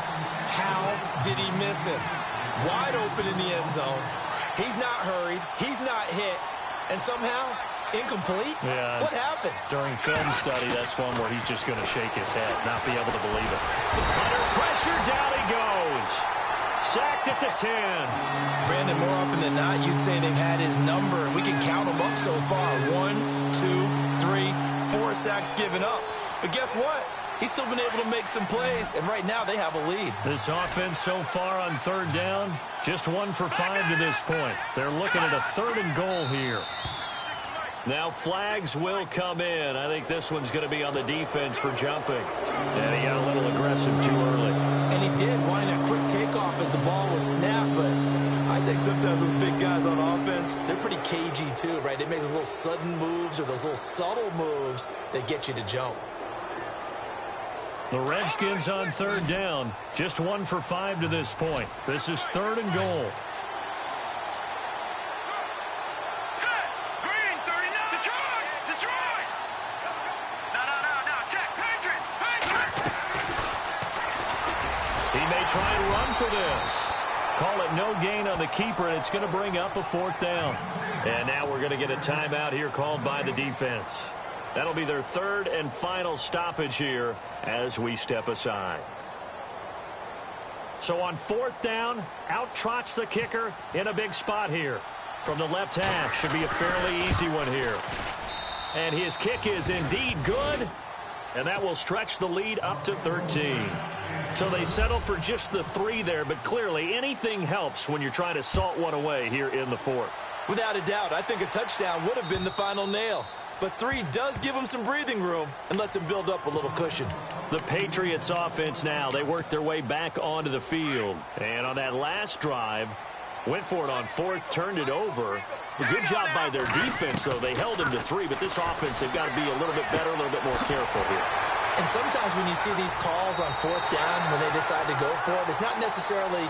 How did he miss him? Wide open in the end zone. He's not hurried. He's not hit. And somehow, incomplete? Yeah. What happened? During film study, that's one where he's just going to shake his head, not be able to believe it. Under pressure, down he goes. Sacked at the 10. Brandon, more often than not, you'd say they've had his number, and we can count them up so far. 1, 2, 3, 4 sacks given up. But guess what? He's still been able to make some plays, and right now they have a lead. This offense so far on third down, just 1 for 5 to this point. They're looking at a 3rd and goal here. Now flags will come in. I think this one's going to be on the defense for jumping. And he got a little aggressive too early. And he think sometimes those big guys on offense, they're pretty cagey too, right? They make those little sudden moves or those little subtle moves that get you to jump. The Redskins on third down. Just 1 for 5 to this point. This is 3rd and goal. Set. Green, 39. Detroit. Detroit. No. Check. Patriots. He may try and run for this. Call it no gain on the keeper, and it's going to bring up a 4th down. And now we're going to get a timeout here called by the defense. That'll be their 3rd and final stoppage here as we step aside. So on 4th down, out trots the kicker in a big spot here. From the left half, should be a fairly easy one here. And his kick is indeed good, and that will stretch the lead up to 13. So they settle for just the 3 there, but clearly anything helps when you're trying to salt one away here in the 4th. Without a doubt, I think a touchdown would have been the final nail. But 3 does give them some breathing room and lets them build up a little cushion. The Patriots offense now, they work their way back onto the field. And on that last drive, went for it on 4th, turned it over. A good job by their defense, though. They held them to 3, but this offense, they've got to be a little bit better, a little bit more careful here. And sometimes when you see these calls on 4th down, when they decide to go for it, it's not necessarily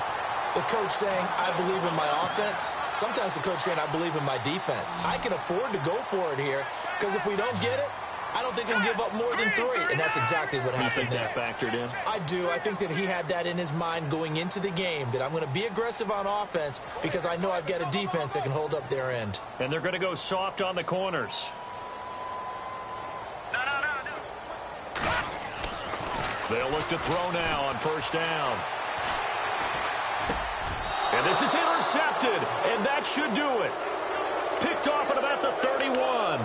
the coach saying, I believe in my offense. Sometimes the coach saying, I believe in my defense. I can afford to go for it here because if we don't get it, I don't think we'll give up more than 3. And that's exactly what happened there. You think that factored in? I do. I think that he had that in his mind going into the game, that I'm going to be aggressive on offense because I know I've got a defense that can hold up their end. And they're going to go soft on the corners. No. They'll look to throw now on 1st down. And this is intercepted, and that should do it. Picked off at about the 31.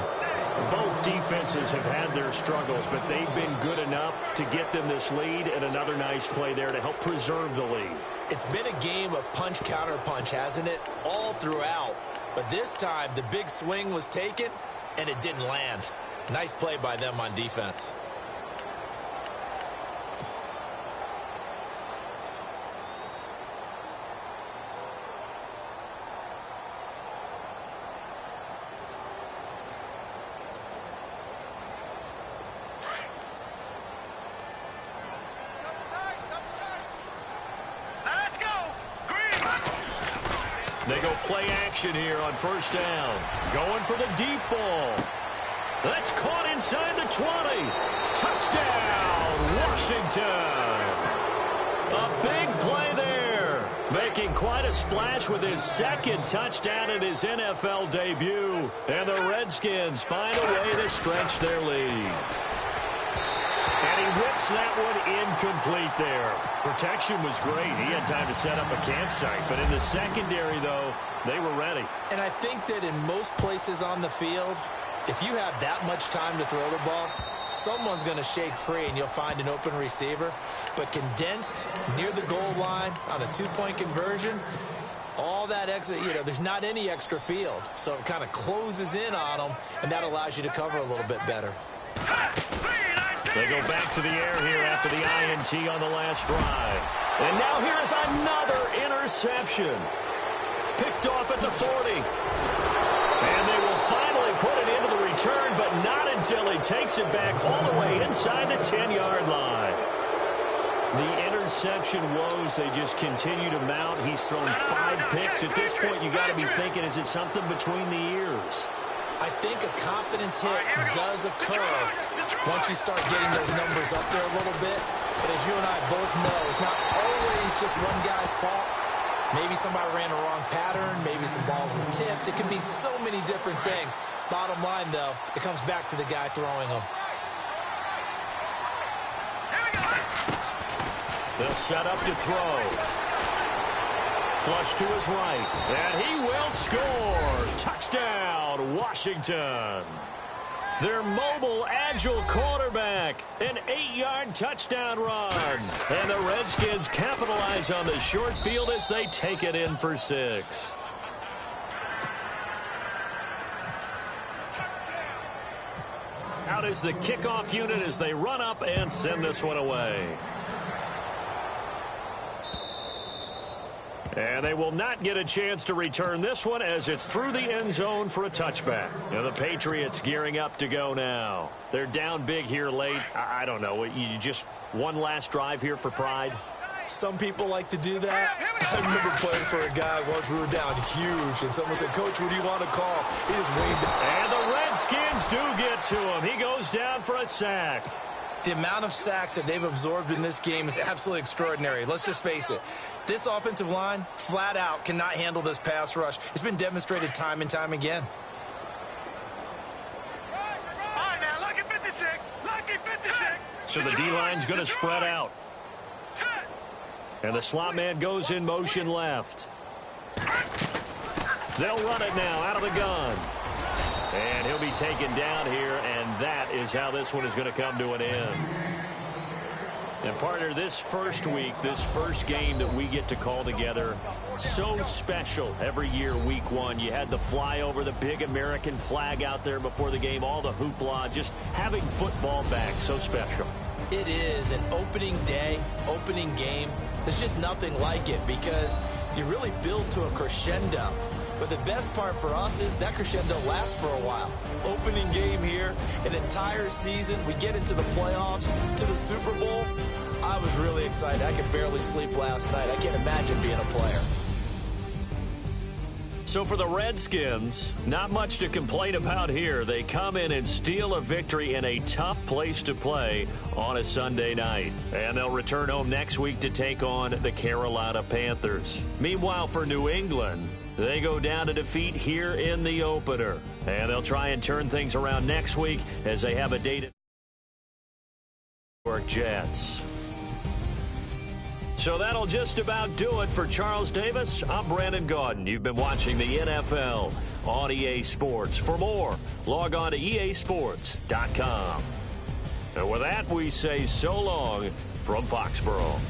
Both defenses have had their struggles, but they've been good enough to get them this lead, and another nice play there to help preserve the lead. It's been a game of punch-counter-punch, hasn't it? All throughout. But this time, the big swing was taken, and it didn't land. Nice play by them on defense. They go play action here on 1st down. Going for the deep ball. That's caught inside the 20. Touchdown, Washington. A big play there. Making quite a splash with his 2nd touchdown in his NFL debut. And the Redskins find a way to stretch their lead. And he whips that one incomplete there. Protection was great. He had time to set up a campsite. But in the secondary, though, they were ready. And I think that in most places on the field, if you have that much time to throw the ball, someone's going to shake free and you'll find an open receiver. But condensed near the goal line on a 2-point conversion, all that extra, there's not any extra field. So it kind of closes in on them, and that allows you to cover a little bit better. They go back to the air here after the INT on the last drive. And now here is another interception. Picked off at the 40. And they will finally put it into the return, but not until he takes it back all the way inside the 10-yard line. The interception woes, they just continue to mount. He's thrown 5 picks. At this point, you got to be thinking, is it something between the ears? I think a confidence hit does occur once you start getting those numbers up there a little bit. But as you and I both know, it's not always just one guy's fault. Maybe somebody ran a wrong pattern. Maybe some balls were tipped. It can be so many different things. Bottom line, though, it comes back to the guy throwing them. They'll set up to throw. Flush to his right. And he will score. Touchdown, Washington. Their mobile, agile quarterback. An 8-yard touchdown run. And the Redskins capitalize on the short field as they take it in for 6. Out is the kickoff unit as they run up and send this one away. And they will not get a chance to return this one as it's through the end zone for a touchback. And the Patriots gearing up to go now. They're down big here late. I don't know. You just one last drive here for pride? Some people like to do that. I remember playing for a guy once. We were down huge, and someone said, "Coach, what do you want to call?" He just waved it. And the Redskins do get to him. He goes down for a sack. The amount of sacks that they've absorbed in this game is absolutely extraordinary. Let's just face it. This offensive line, flat out, cannot handle this pass rush. It's been demonstrated time and time again. All right, now, lucky 56. Lucky 56. So the D-line's going to spread out. And the slot man goes in motion left. They'll run it now out of the gun. And he'll be taken down here, and that is how this one is going to come to an end. And, partner, this first week, this first game that we get to call together, so special every year, week one. You had the flyover, the big American flag out there before the game, all the hoopla, just having football back, so special. It is an opening day, opening game. There's just nothing like it because you really build to a crescendo. But the best part for us is that crescendo lasts for a while. Opening game here, an entire season. We get into the playoffs, to the Super Bowl. I was really excited. I could barely sleep last night. I can't imagine being a player. So for the Redskins, not much to complain about here. They come in and steal a victory in a tough place to play on a Sunday night. And they'll return home next week to take on the Carolina Panthers. Meanwhile, for New England, they go down to defeat here in the opener. And they'll try and turn things around next week as they have a date at New York Jets. So that'll just about do it for Charles Davis. I'm Brandon Gaudin. You've been watching the NFL on EA Sports. For more, log on to easports.com. And with that, we say so long from Foxborough.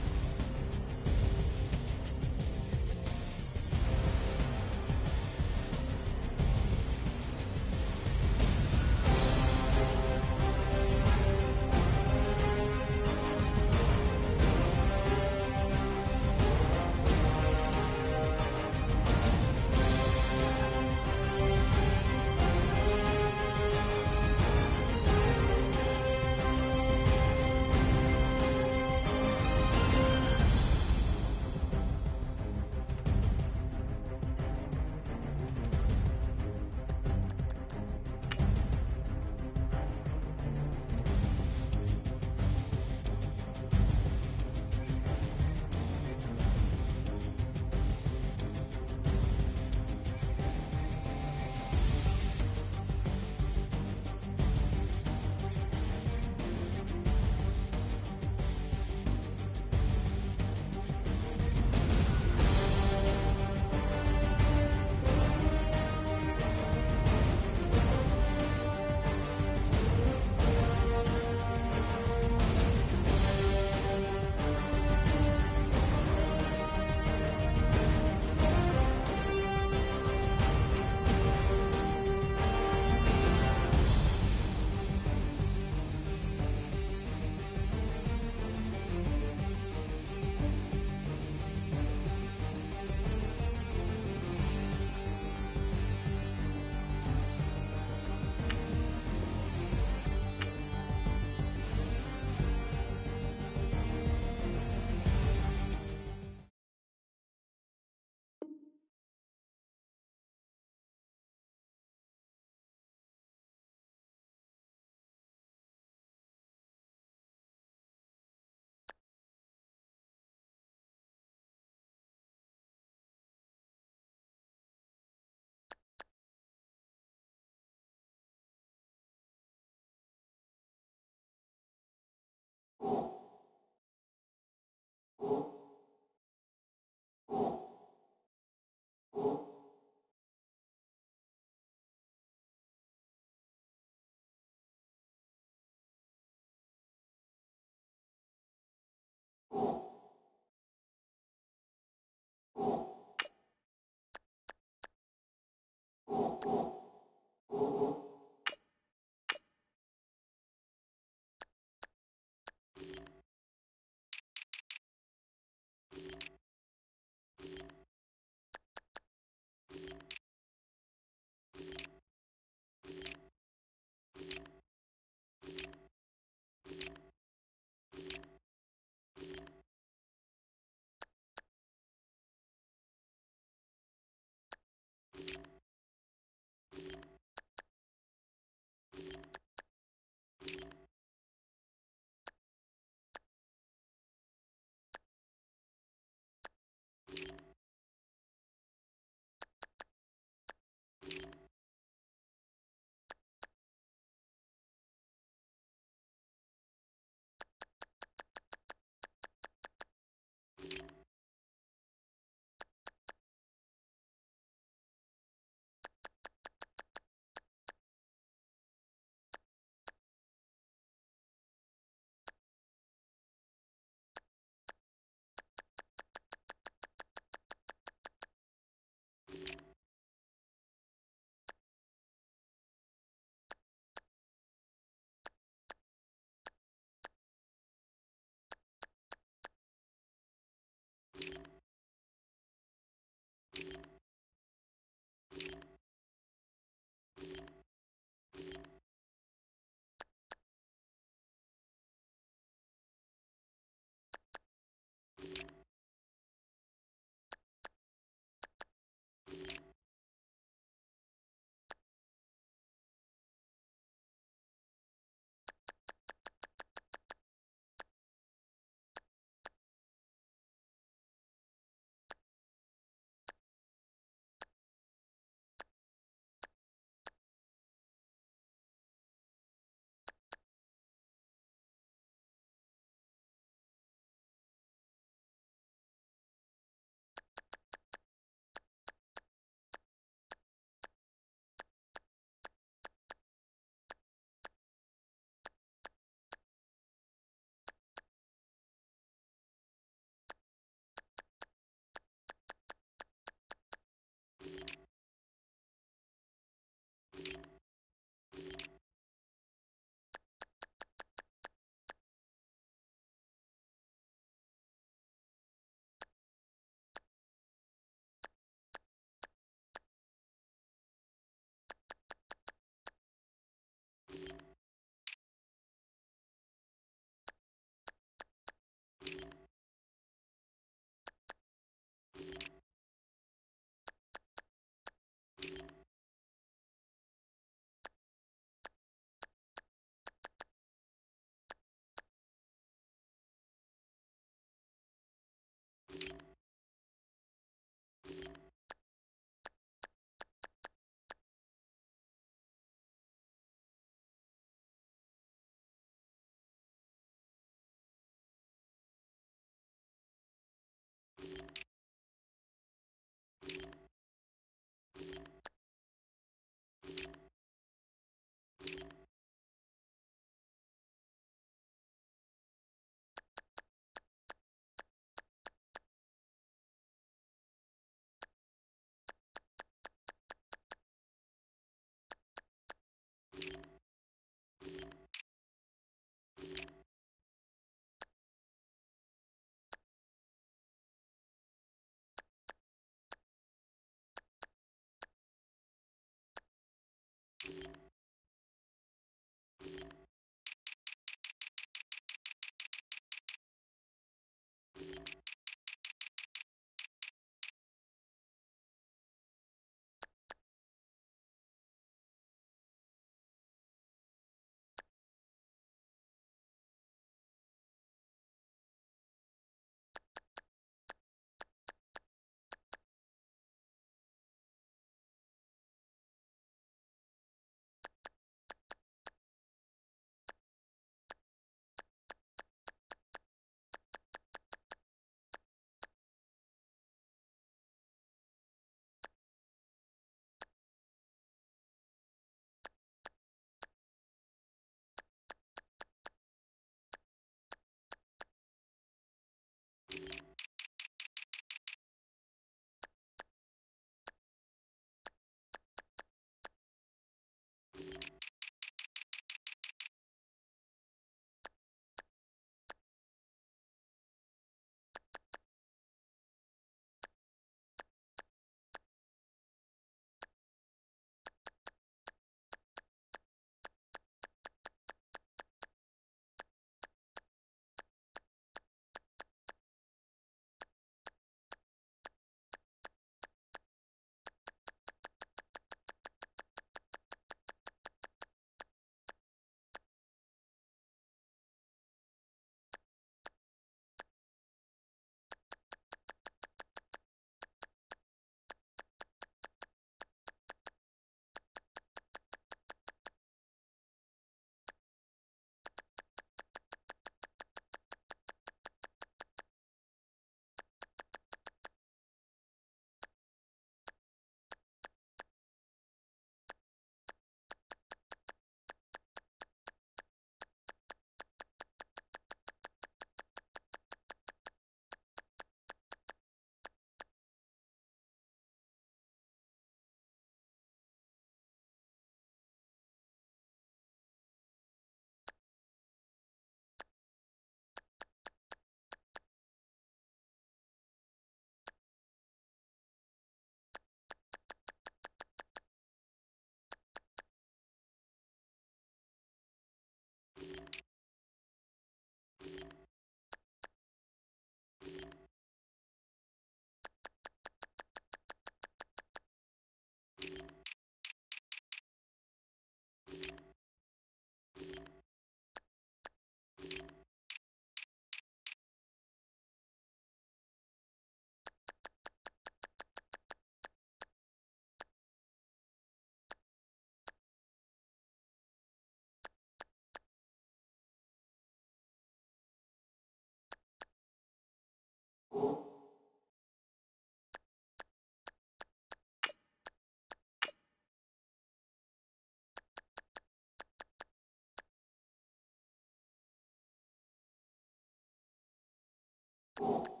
you